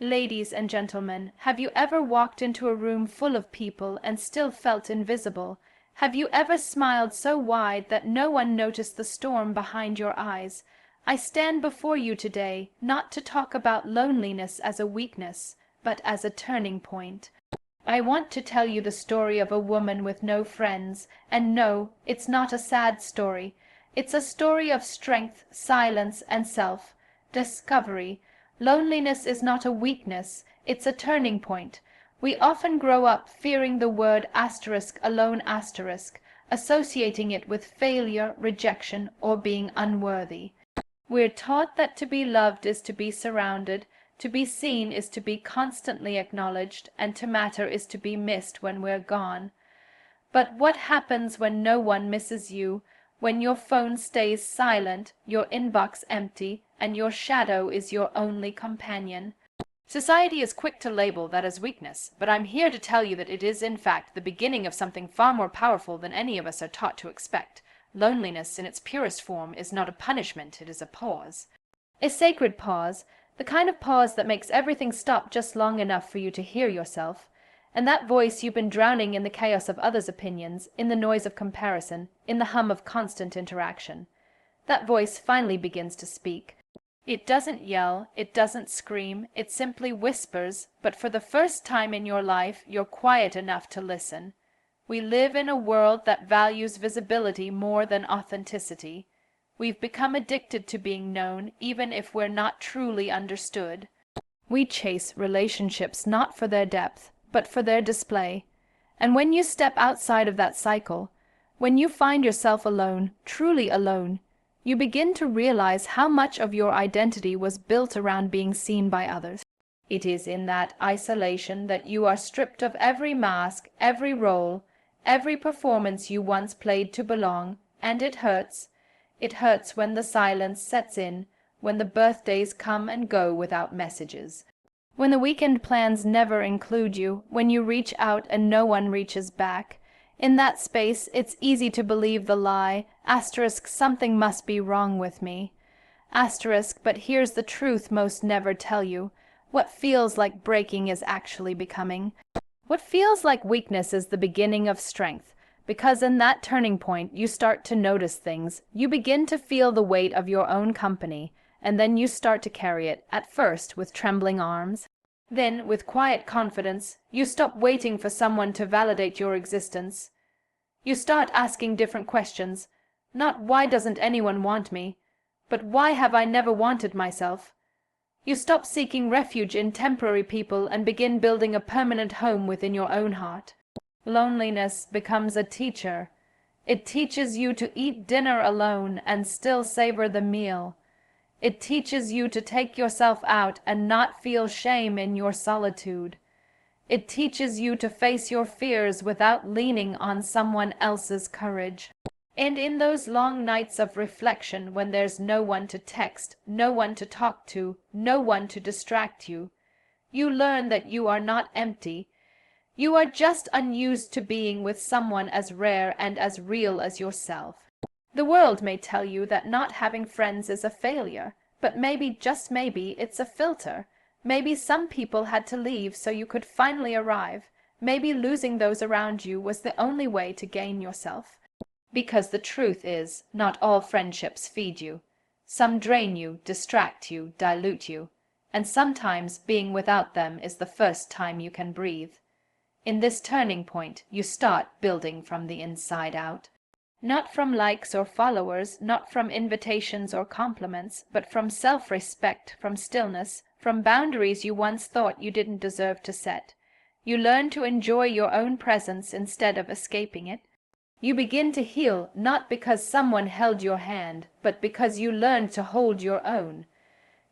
Ladies and gentlemen, have you ever walked into a room full of people and still felt invisible? Have you ever smiled so wide that no one noticed the storm behind your eyes? I stand before you today, not to talk about loneliness as a weakness, but as a turning point. I want to tell you the story of a woman with no friends, and no, it's not a sad story. It's a story of strength, silence, and self-discovery. Loneliness is not a weakness, it's a turning point. We often grow up fearing the word *alone*, associating it with failure, rejection, or being unworthy. We're taught that to be loved is to be surrounded, to be seen is to be constantly acknowledged, and to matter is to be missed when we're gone. But what happens when no one misses you, when your phone stays silent, your inbox empty, and your shadow is your only companion? Society is quick to label that as weakness, but I'm here to tell you that it is in fact the beginning of something far more powerful than any of us are taught to expect. Loneliness in its purest form is not a punishment, it is a pause. A sacred pause, the kind of pause that makes everything stop just long enough for you to hear yourself. And that voice you've been drowning in the chaos of others' opinions, in the noise of comparison, in the hum of constant interaction. That voice finally begins to speak. It doesn't yell, it doesn't scream, it simply whispers, but for the first time in your life you're quiet enough to listen. We live in a world that values visibility more than authenticity. We've become addicted to being known, even if we're not truly understood. We chase relationships not for their depth, but for their display. And when you step outside of that cycle, when you find yourself alone, truly alone, you begin to realize how much of your identity was built around being seen by others. It is in that isolation that you are stripped of every mask, every role, every performance you once played to belong, and it hurts. It hurts when the silence sets in, when the birthdays come and go without messages, when the weekend plans never include you, when you reach out and no one reaches back. In that space, it's easy to believe the lie, *something must be wrong with me. But here's the truth most never tell you. What feels like breaking is actually becoming. What feels like weakness is the beginning of strength, because in that turning point you start to notice things, you begin to feel the weight of your own company, and then you start to carry it, at first with trembling arms. Then, with quiet confidence, you stop waiting for someone to validate your existence. You start asking different questions, not why doesn't anyone want me, but why have I never wanted myself? You stop seeking refuge in temporary people and begin building a permanent home within your own heart. Loneliness becomes a teacher. It teaches you to eat dinner alone and still savor the meal. It teaches you to take yourself out and not feel shame in your solitude. It teaches you to face your fears without leaning on someone else's courage. And in those long nights of reflection when there's no one to text, no one to talk to, no one to distract you, you learn that you are not empty. You are just unused to being with someone as rare and as real as yourself. The world may tell you that not having friends is a failure, but maybe, just maybe, it's a filter. Maybe some people had to leave so you could finally arrive. Maybe losing those around you was the only way to gain yourself. Because the truth is, not all friendships feed you. Some drain you, distract you, dilute you. And sometimes being without them is the first time you can breathe. In this turning point, you start building from the inside out. Not from likes or followers, not from invitations or compliments, but from self-respect, from stillness, from boundaries you once thought you didn't deserve to set. You learn to enjoy your own presence instead of escaping it. You begin to heal not because someone held your hand, but because you learned to hold your own.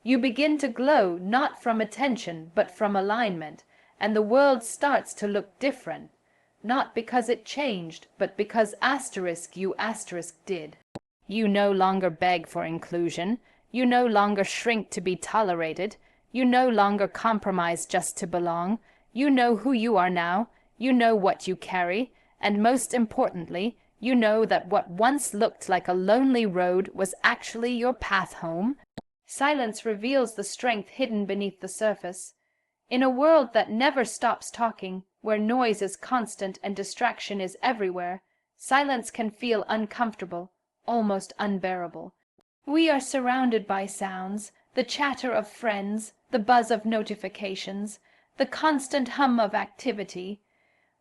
You begin to glow not from attention, but from alignment, and the world starts to look different. Not because it changed, but because you did. You no longer beg for inclusion. You no longer shrink to be tolerated. You no longer compromise just to belong. You know who you are now. You know what you carry. And most importantly, you know that what once looked like a lonely road was actually your path home. Silence reveals the strength hidden beneath the surface. In a world that never stops talking, where noise is constant and distraction is everywhere, silence can feel uncomfortable, almost unbearable. We are surrounded by sounds, the chatter of friends, the buzz of notifications, the constant hum of activity.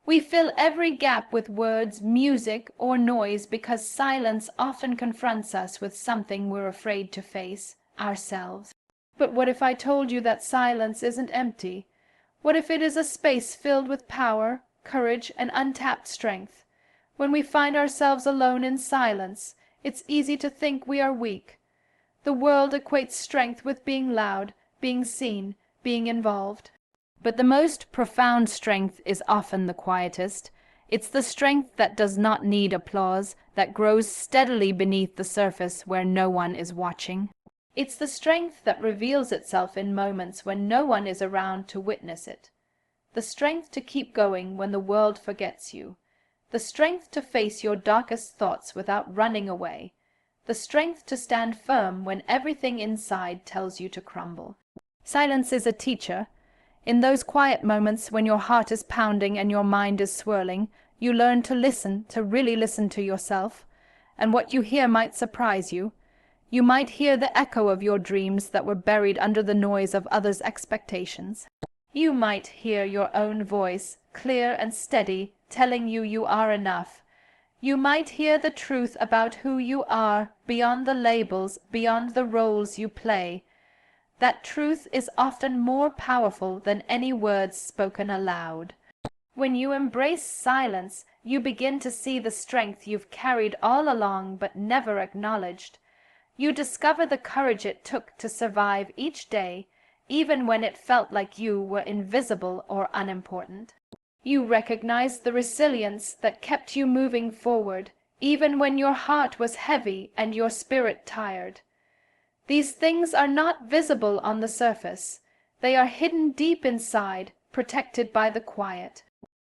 We fill every gap with words, music, or noise because silence often confronts us with something we're afraid to face, ourselves. But what if I told you that silence isn't empty? What if it is a space filled with power, courage, and untapped strength? When we find ourselves alone in silence, it's easy to think we are weak. The world equates strength with being loud, being seen, being involved. But the most profound strength is often the quietest. It's the strength that does not need applause, that grows steadily beneath the surface where no one is watching. It's the strength that reveals itself in moments when no one is around to witness it. The strength to keep going when the world forgets you. The strength to face your darkest thoughts without running away. The strength to stand firm when everything inside tells you to crumble. Silence is a teacher. In those quiet moments when your heart is pounding and your mind is swirling, you learn to listen, to really listen to yourself. And what you hear might surprise you. You might hear the echo of your dreams that were buried under the noise of others' expectations. You might hear your own voice, clear and steady, telling you you are enough. You might hear the truth about who you are, beyond the labels, beyond the roles you play. That truth is often more powerful than any words spoken aloud. When you embrace silence, you begin to see the strength you've carried all along but never acknowledged. You discover the courage it took to survive each day, even when it felt like you were invisible or unimportant. You recognize the resilience that kept you moving forward, even when your heart was heavy and your spirit tired. These things are not visible on the surface. They are hidden deep inside, protected by the quiet.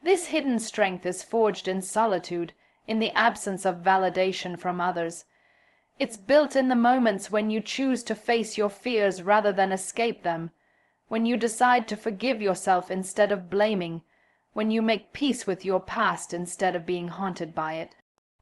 This hidden strength is forged in solitude, in the absence of validation from others. It's built in the moments when you choose to face your fears rather than escape them, when you decide to forgive yourself instead of blaming, when you make peace with your past instead of being haunted by it.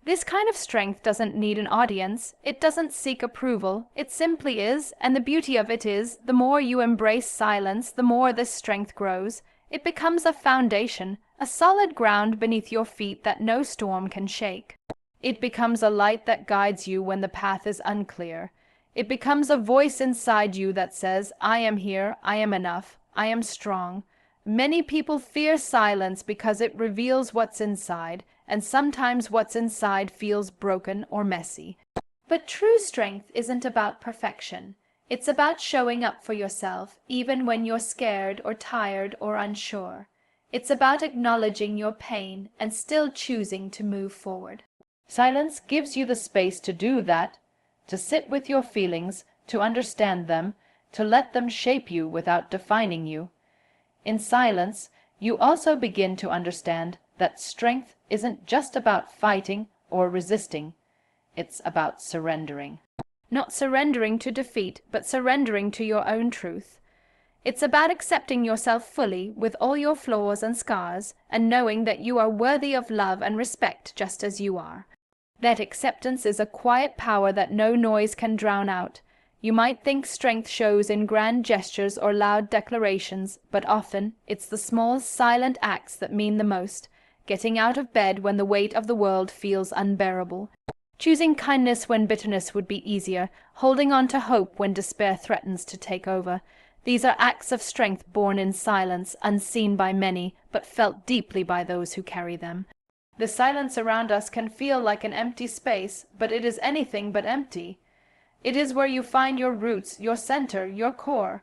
This kind of strength doesn't need an audience. It doesn't seek approval. It simply is, and the beauty of it is, the more you embrace silence, the more this strength grows. It becomes a foundation, a solid ground beneath your feet that no storm can shake. It becomes a light that guides you when the path is unclear. It becomes a voice inside you that says, I am here, I am enough, I am strong. Many people fear silence because it reveals what's inside, and sometimes what's inside feels broken or messy. But true strength isn't about perfection. It's about showing up for yourself, even when you're scared or tired or unsure. It's about acknowledging your pain and still choosing to move forward. Silence gives you the space to do that, to sit with your feelings, to understand them, to let them shape you without defining you. In silence, you also begin to understand that strength isn't just about fighting or resisting. It's about surrendering. Not surrendering to defeat, but surrendering to your own truth. It's about accepting yourself fully with all your flaws and scars, and knowing that you are worthy of love and respect just as you are. That acceptance is a quiet power that no noise can drown out. You might think strength shows in grand gestures or loud declarations, but often it's the small, silent acts that mean the most. Getting out of bed when the weight of the world feels unbearable. Choosing kindness when bitterness would be easier. Holding on to hope when despair threatens to take over. These are acts of strength born in silence, unseen by many, but felt deeply by those who carry them. The silence around us can feel like an empty space, but it is anything but empty. It is where you find your roots, your center, your core.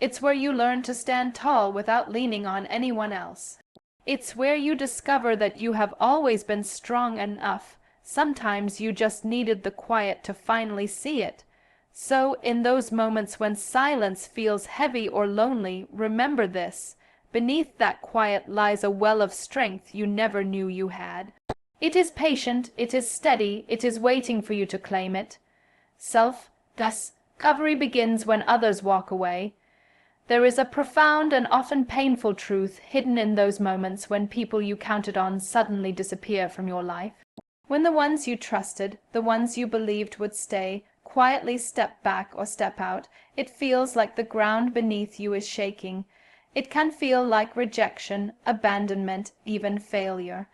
It's where you learn to stand tall without leaning on anyone else. It's where you discover that you have always been strong enough. Sometimes you just needed the quiet to finally see it. So, in those moments when silence feels heavy or lonely, remember this. Beneath that quiet lies a well of strength you never knew you had. It is patient, it is steady, it is waiting for you to claim it. Self-discovery begins when others walk away. There is a profound and often painful truth hidden in those moments when people you counted on suddenly disappear from your life. When the ones you trusted, the ones you believed would stay, quietly step back or step out, it feels like the ground beneath you is shaking. It can feel like rejection, abandonment, even failure.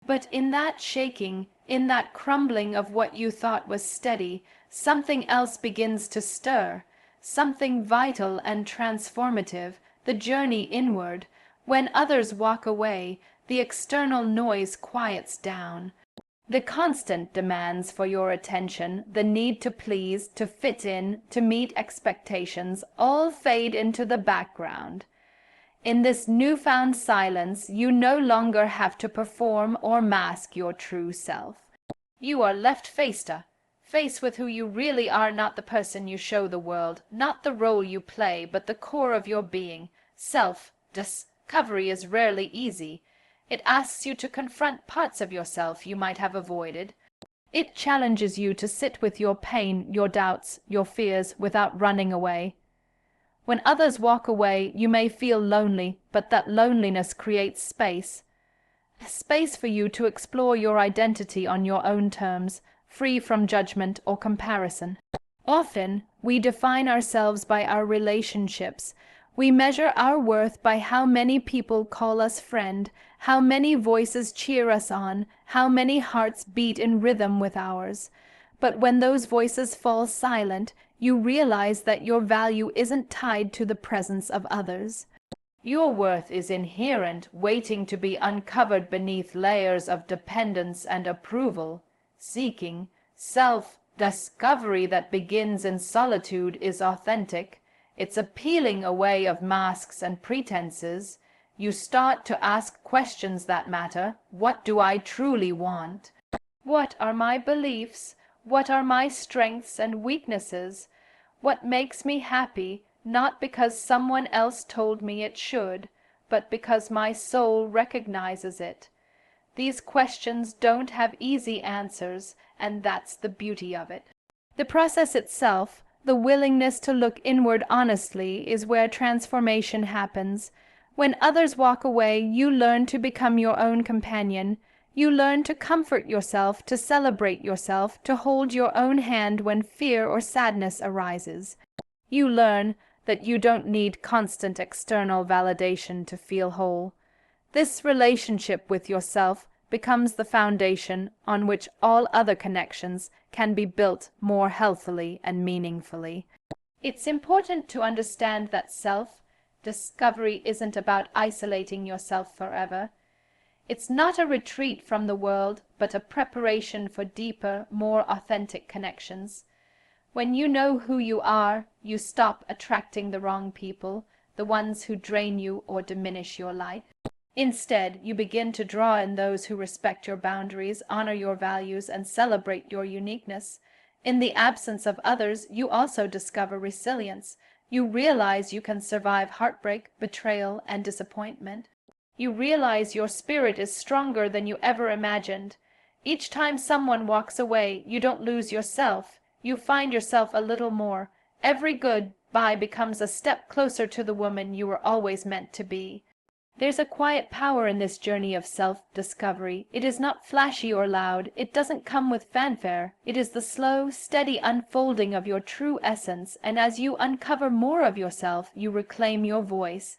But in that shaking, in that crumbling of what you thought was steady, something else begins to stir, something vital and transformative, the journey inward. When others walk away, the external noise quiets down. The constant demands for your attention, the need to please, to fit in, to meet expectations, all fade into the background. In this newfound silence, you no longer have to perform or mask your true self. You are left face with who you really are, not the person you show the world, not the role you play, but the core of your being. Self-discovery is rarely easy. It asks you to confront parts of yourself you might have avoided. It challenges you to sit with your pain, your doubts, your fears, without running away. When others walk away, you may feel lonely, but that loneliness creates space. Space for you to explore your identity on your own terms, free from judgment or comparison. Often, we define ourselves by our relationships. We measure our worth by how many people call us friend, how many voices cheer us on, how many hearts beat in rhythm with ours. But when those voices fall silent, you realize that your value isn't tied to the presence of others. Your worth is inherent, waiting to be uncovered beneath layers of dependence and approval. Seeking, self-discovery that begins in solitude is authentic. It's a peeling away of masks and pretenses. You start to ask questions that matter. What do I truly want? What are my beliefs? What are my strengths and weaknesses? What makes me happy, not because someone else told me it should, but because my soul recognizes it? These questions don't have easy answers, and that's the beauty of it. The process itself, the willingness to look inward honestly, is where transformation happens. When others walk away, you learn to become your own companion. You learn to comfort yourself, to celebrate yourself, to hold your own hand when fear or sadness arises. You learn that you don't need constant external validation to feel whole. This relationship with yourself becomes the foundation on which all other connections can be built more healthily and meaningfully. It's important to understand that self-discovery isn't about isolating yourself forever. It's not a retreat from the world, but a preparation for deeper, more authentic connections. When you know who you are, you stop attracting the wrong people, the ones who drain you or diminish your light. Instead, you begin to draw in those who respect your boundaries, honor your values, and celebrate your uniqueness. In the absence of others, you also discover resilience. You realize you can survive heartbreak, betrayal, and disappointment. You realize your spirit is stronger than you ever imagined. Each time someone walks away, you don't lose yourself. You find yourself a little more. Every goodbye becomes a step closer to the woman you were always meant to be. There's a quiet power in this journey of self-discovery. It is not flashy or loud. It doesn't come with fanfare. It is the slow, steady unfolding of your true essence, and as you uncover more of yourself, you reclaim your voice.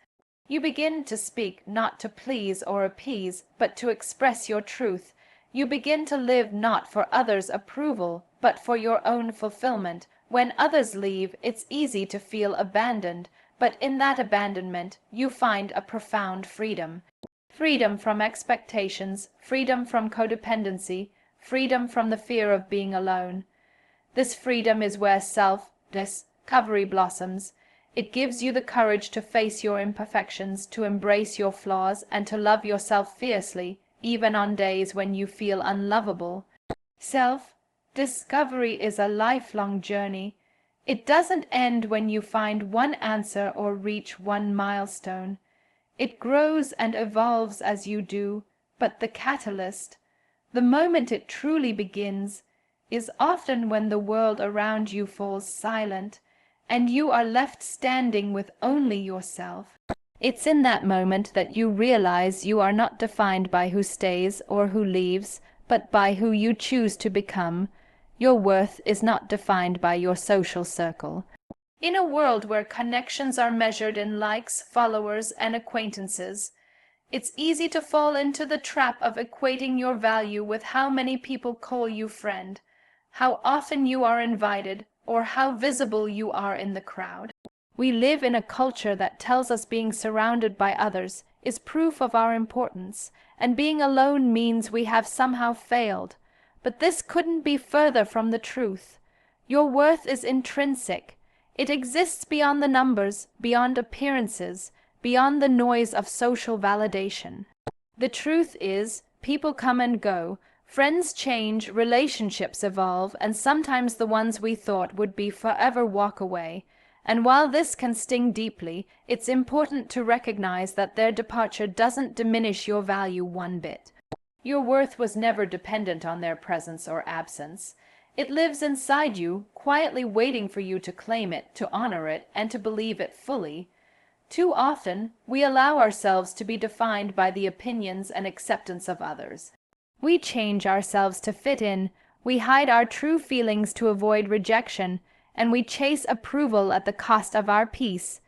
You begin to speak not to please or appease, but to express your truth. You begin to live not for others' approval, but for your own fulfillment. When others leave, it's easy to feel abandoned, but in that abandonment, you find a profound freedom. Freedom from expectations, freedom from codependency, freedom from the fear of being alone. This freedom is where self-discovery blossoms. It gives you the courage to face your imperfections, to embrace your flaws, and to love yourself fiercely, even on days when you feel unlovable. Self-discovery is a lifelong journey. It doesn't end when you find one answer or reach one milestone. It grows and evolves as you do, but the catalyst, the moment it truly begins, is often when the world around you falls silent, and you are left standing with only yourself. It's in that moment that you realize you are not defined by who stays or who leaves, but by who you choose to become. Your worth is not defined by your social circle. In a world where connections are measured in likes, followers, and acquaintances, it's easy to fall into the trap of equating your value with how many people call you friend, how often you are invited, or how visible you are in the crowd. We live in a culture that tells us being surrounded by others is proof of our importance, and being alone means we have somehow failed. But this couldn't be further from the truth. Your worth is intrinsic. It exists beyond the numbers, beyond appearances, beyond the noise of social validation. The truth is, people come and go, friends change, relationships evolve, and sometimes the ones we thought would be forever walk away. And while this can sting deeply, it's important to recognize that their departure doesn't diminish your value one bit. Your worth was never dependent on their presence or absence. It lives inside you, quietly waiting for you to claim it, to honor it, and to believe it fully. Too often, we allow ourselves to be defined by the opinions and acceptance of others. We change ourselves to fit in, we hide our true feelings to avoid rejection, and we chase approval at the cost of our peace.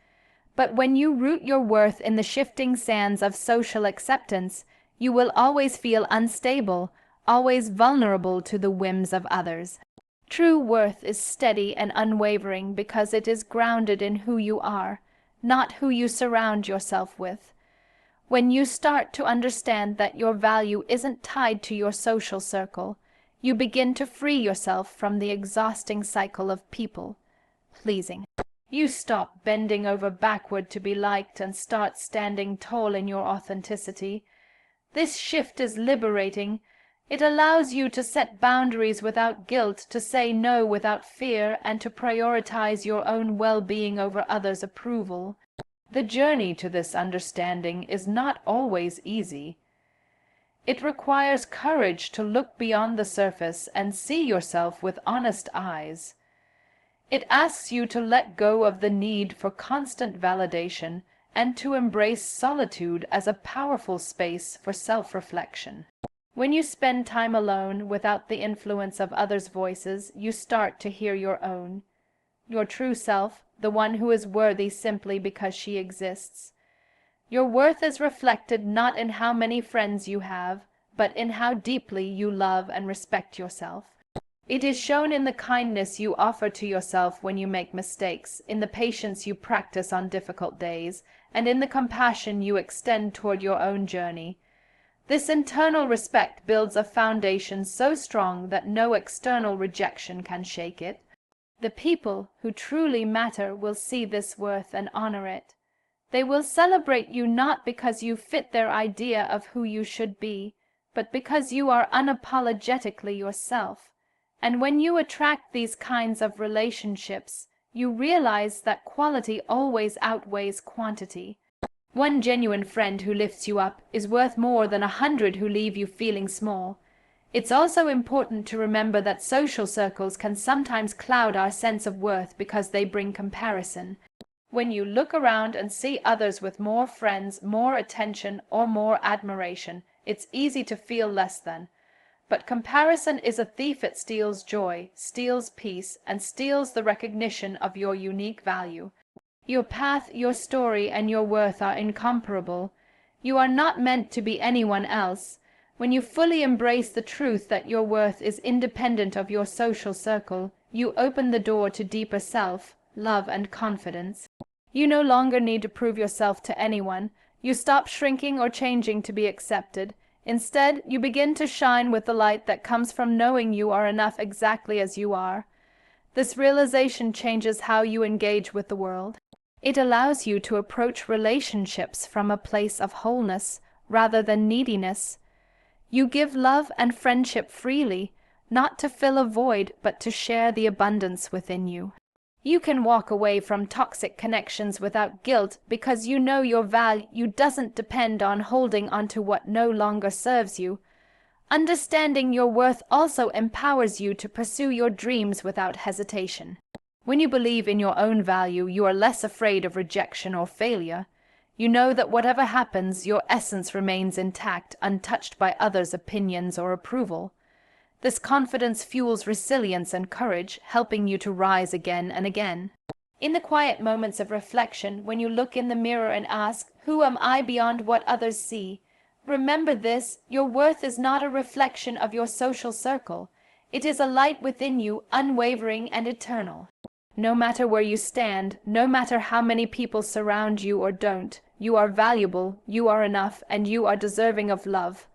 But when you root your worth in the shifting sands of social acceptance, you will always feel unstable, always vulnerable to the whims of others. True worth is steady and unwavering because it is grounded in who you are, not who you surround yourself with. When you start to understand that your value isn't tied to your social circle, you begin to free yourself from the exhausting cycle of people pleasing. You stop bending over backward to be liked and start standing tall in your authenticity. This shift is liberating. It allows you to set boundaries without guilt, to say no without fear, and to prioritize your own well-being over others' approval. The journey to this understanding is not always easy. It requires courage to look beyond the surface and see yourself with honest eyes. It asks you to let go of the need for constant validation and to embrace solitude as a powerful space for self-reflection. When you spend time alone without the influence of others' voices, you start to hear your own. Your true self, the one who is worthy simply because she exists. Your worth is reflected not in how many friends you have, but in how deeply you love and respect yourself. It is shown in the kindness you offer to yourself when you make mistakes, in the patience you practice on difficult days, and in the compassion you extend toward your own journey. This internal respect builds a foundation so strong that no external rejection can shake it. The people who truly matter will see this worth and honor it. They will celebrate you not because you fit their idea of who you should be, but because you are unapologetically yourself. And when you attract these kinds of relationships, you realize that quality always outweighs quantity. One genuine friend who lifts you up is worth more than 100 who leave you feeling small. It's also important to remember that social circles can sometimes cloud our sense of worth because they bring comparison. When you look around and see others with more friends, more attention, or more admiration, it's easy to feel less than. But comparison is a thief. It steals joy, steals peace, and steals the recognition of your unique value. Your path, your story, and your worth are incomparable. You are not meant to be anyone else. When you fully embrace the truth that your worth is independent of your social circle, you open the door to deeper self, love, and confidence. You no longer need to prove yourself to anyone. You stop shrinking or changing to be accepted. Instead, you begin to shine with the light that comes from knowing you are enough exactly as you are. This realization changes how you engage with the world. It allows you to approach relationships from a place of wholeness rather than neediness. You give love and friendship freely, not to fill a void, but to share the abundance within you. You can walk away from toxic connections without guilt because you know your value doesn't depend on holding onto what no longer serves you. Understanding your worth also empowers you to pursue your dreams without hesitation. When you believe in your own value, you are less afraid of rejection or failure. You know that whatever happens, your essence remains intact, untouched by others' opinions or approval. This confidence fuels resilience and courage, helping you to rise again and again. In the quiet moments of reflection, when you look in the mirror and ask, "Who am I beyond what others see?" remember this: your worth is not a reflection of your social circle. It is a light within you, unwavering and eternal. No matter where you stand, no matter how many people surround you or don't, you are valuable, you are enough, and you are deserving of love.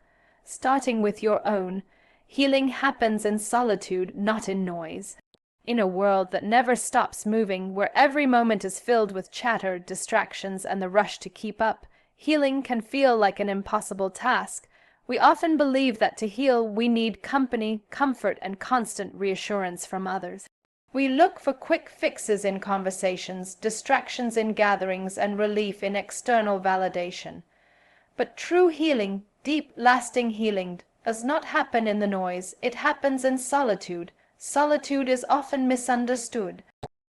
Starting with your own, healing happens in solitude, not in noise. In a world that never stops moving, where every moment is filled with chatter, distractions, and the rush to keep up, healing can feel like an impossible task. We often believe that to heal we need company, comfort, and constant reassurance from others. We look for quick fixes in conversations, distractions in gatherings, and relief in external validation. But true healing, deep, lasting healing, does not happen in the noise. It happens in solitude. Solitude is often misunderstood.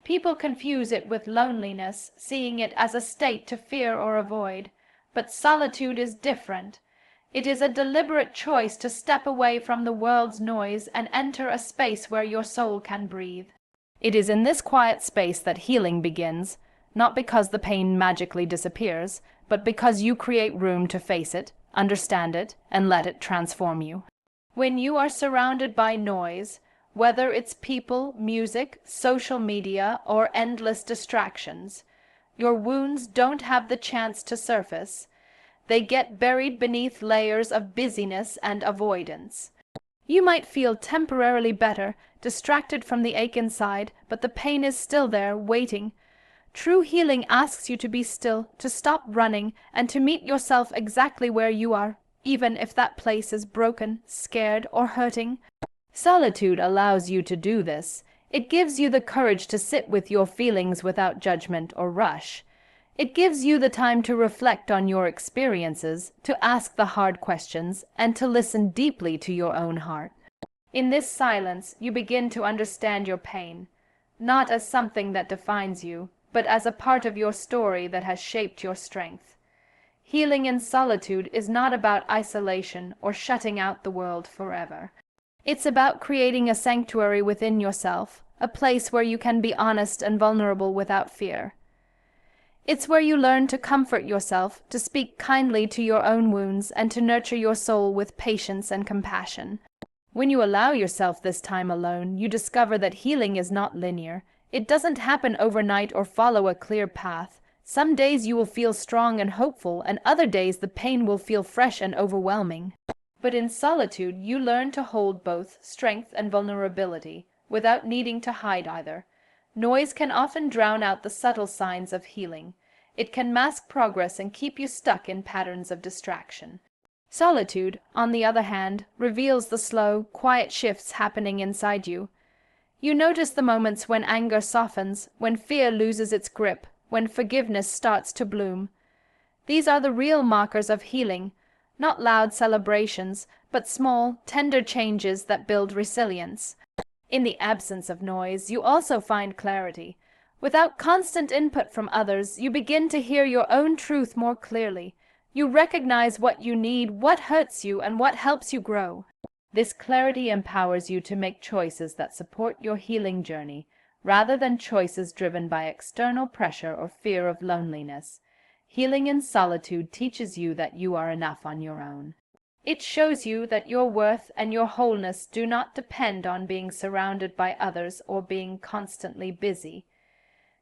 People confuse it with loneliness, seeing it as a state to fear or avoid. But solitude is different. It is a deliberate choice to step away from the world's noise and enter a space where your soul can breathe. It is in this quiet space that healing begins, not because the pain magically disappears, but because you create room to face it, understand it, and let it transform you. When you are surrounded by noise, whether it's people, music, social media, or endless distractions, your wounds don't have the chance to surface. They get buried beneath layers of busyness and avoidance. You might feel temporarily better, distracted from the ache inside, but the pain is still there, waiting. True healing asks you to be still, to stop running, and to meet yourself exactly where you are, even if that place is broken, scared, or hurting. Solitude allows you to do this. It gives you the courage to sit with your feelings without judgment or rush. It gives you the time to reflect on your experiences, to ask the hard questions, and to listen deeply to your own heart. In this silence, you begin to understand your pain, not as something that defines you, but as a part of your story that has shaped your strength. Healing in solitude is not about isolation or shutting out the world forever. It's about creating a sanctuary within yourself, a place where you can be honest and vulnerable without fear. It's where you learn to comfort yourself, to speak kindly to your own wounds, and to nurture your soul with patience and compassion. When you allow yourself this time alone, you discover that healing is not linear. It doesn't happen overnight or follow a clear path. Some days you will feel strong and hopeful, and other days the pain will feel fresh and overwhelming. But in solitude, you learn to hold both strength and vulnerability, without needing to hide either. Noise can often drown out the subtle signs of healing. It can mask progress and keep you stuck in patterns of distraction. Solitude, on the other hand, reveals the slow, quiet shifts happening inside you. You notice the moments when anger softens, when fear loses its grip, when forgiveness starts to bloom. These are the real markers of healing, not loud celebrations, but small, tender changes that build resilience. In the absence of noise, you also find clarity. Without constant input from others, you begin to hear your own truth more clearly. You recognize what you need, what hurts you, and what helps you grow. This clarity empowers you to make choices that support your healing journey, rather than choices driven by external pressure or fear of loneliness. Healing in solitude teaches you that you are enough on your own. It shows you that your worth and your wholeness do not depend on being surrounded by others or being constantly busy.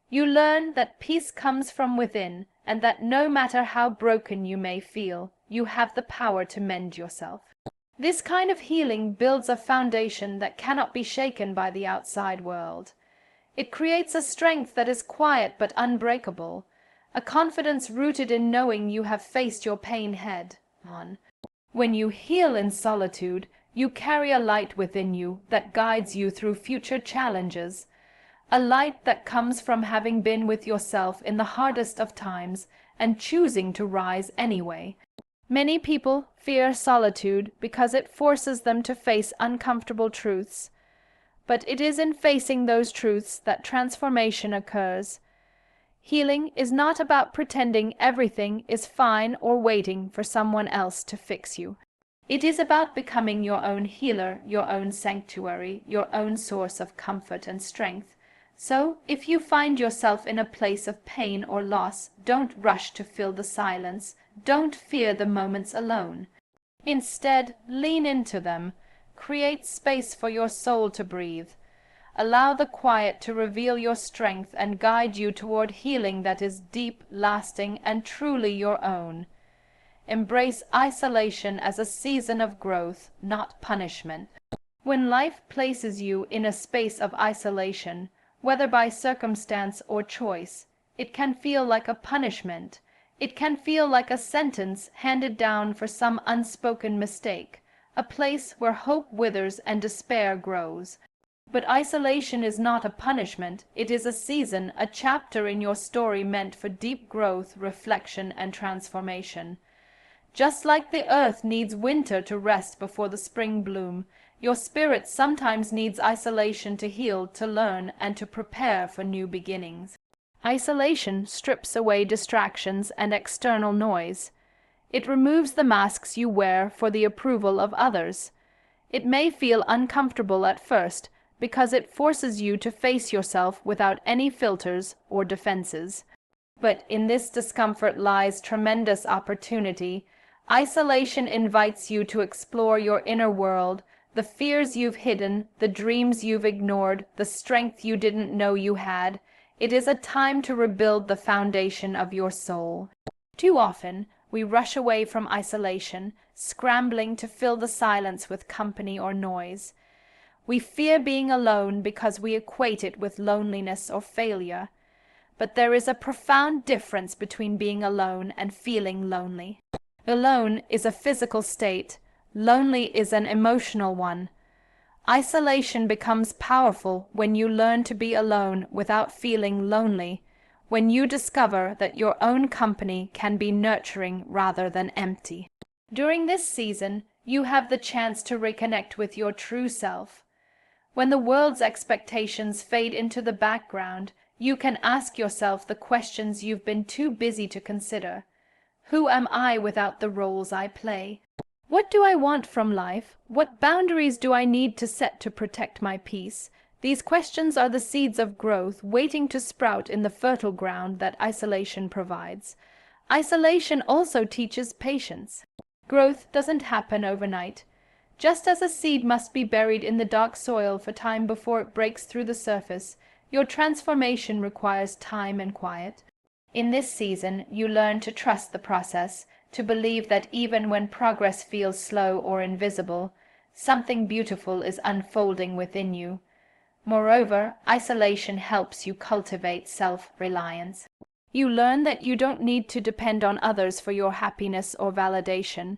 You learn that peace comes from within, and that no matter how broken you may feel, you have the power to mend yourself. This kind of healing builds a foundation that cannot be shaken by the outside world. It creates a strength that is quiet but unbreakable, a confidence rooted in knowing you have faced your pain head on. When you heal in solitude, you carry a light within you that guides you through future challenges, a light that comes from having been with yourself in the hardest of times and choosing to rise anyway. Many people fear solitude because it forces them to face uncomfortable truths. But it is in facing those truths that transformation occurs. Healing is not about pretending everything is fine or waiting for someone else to fix you. It is about becoming your own healer, your own sanctuary, your own source of comfort and strength. So, if you find yourself in a place of pain or loss, don't rush to fill the silence. Don't fear the moments alone. Instead, lean into them. Create space for your soul to breathe. Allow the quiet to reveal your strength and guide you toward healing that is deep, lasting, and truly your own. Embrace isolation as a season of growth, not punishment. When life places you in a space of isolation, whether by circumstance or choice, it can feel like a punishment. It can feel like a sentence handed down for some unspoken mistake, a place where hope withers and despair grows. But isolation is not a punishment. It is a season, a chapter in your story meant for deep growth, reflection, and transformation. Just like the earth needs winter to rest before the spring bloom, your spirit sometimes needs isolation to heal, to learn, and to prepare for new beginnings. Isolation strips away distractions and external noise. It removes the masks you wear for the approval of others. It may feel uncomfortable at first because it forces you to face yourself without any filters or defenses. But in this discomfort lies tremendous opportunity. Isolation invites you to explore your inner world, the fears you've hidden, the dreams you've ignored, the strength you didn't know you had. It is a time to rebuild the foundation of your soul. Too often, we rush away from isolation, scrambling to fill the silence with company or noise. We fear being alone because we equate it with loneliness or failure. But there is a profound difference between being alone and feeling lonely. Alone is a physical state. Lonely is an emotional one. Isolation becomes powerful when you learn to be alone without feeling lonely, when you discover that your own company can be nurturing rather than empty. During this season, you have the chance to reconnect with your true self. When the world's expectations fade into the background, you can ask yourself the questions you've been too busy to consider. Who am I without the roles I play? What do I want from life? What boundaries do I need to set to protect my peace? These questions are the seeds of growth waiting to sprout in the fertile ground that isolation provides. Isolation also teaches patience. Growth doesn't happen overnight. Just as a seed must be buried in the dark soil for time before it breaks through the surface, your transformation requires time and quiet. In this season, you learn to trust the process, to believe that even when progress feels slow or invisible, something beautiful is unfolding within you. Moreover, isolation helps you cultivate self-reliance. You learn that you don't need to depend on others for your happiness or validation.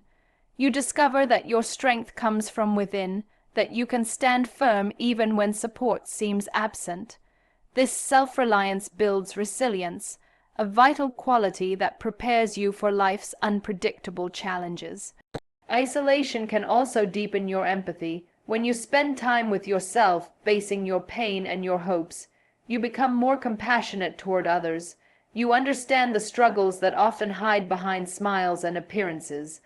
You discover that your strength comes from within, that you can stand firm even when support seems absent. This self-reliance builds resilience, a vital quality that prepares you for life's unpredictable challenges. Isolation can also deepen your empathy. When you spend time with yourself, facing your pain and your hopes, you become more compassionate toward others. You understand the struggles that often hide behind smiles and appearances.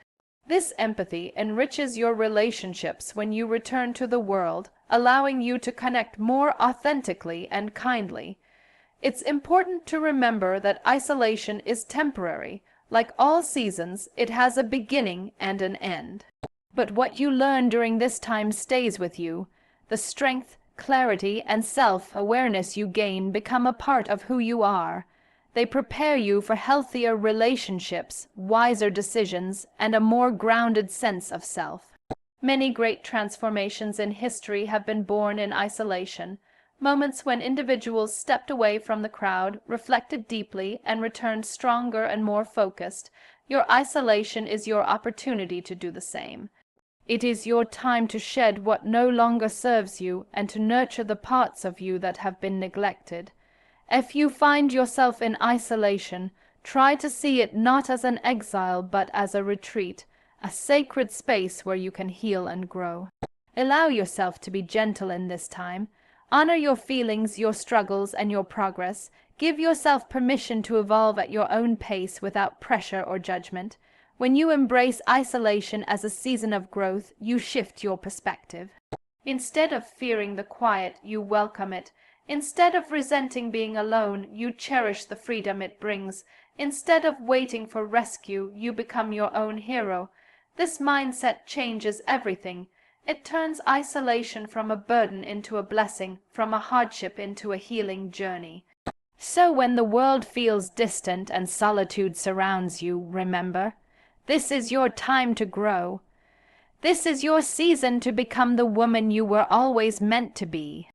This empathy enriches your relationships when you return to the world, allowing you to connect more authentically and kindly. It's important to remember that isolation is temporary. Like all seasons, it has a beginning and an end. But what you learn during this time stays with you. The strength, clarity, and self-awareness you gain become a part of who you are. They prepare you for healthier relationships, wiser decisions, and a more grounded sense of self. Many great transformations in history have been born in isolation, moments when individuals stepped away from the crowd, reflected deeply, and returned stronger and more focused. Your isolation is your opportunity to do the same. It is your time to shed what no longer serves you and to nurture the parts of you that have been neglected. If you find yourself in isolation, try to see it not as an exile but as a retreat, a sacred space where you can heal and grow. Allow yourself to be gentle in this time. Honor your feelings, your struggles, and your progress. Give yourself permission to evolve at your own pace without pressure or judgment. When you embrace isolation as a season of growth, you shift your perspective. Instead of fearing the quiet, you welcome it. Instead of resenting being alone, you cherish the freedom it brings. Instead of waiting for rescue, you become your own hero. This mindset changes everything. It turns isolation from a burden into a blessing, from a hardship into a healing journey. So when the world feels distant and solitude surrounds you, remember, this is your time to grow. This is your season to become the woman you were always meant to be.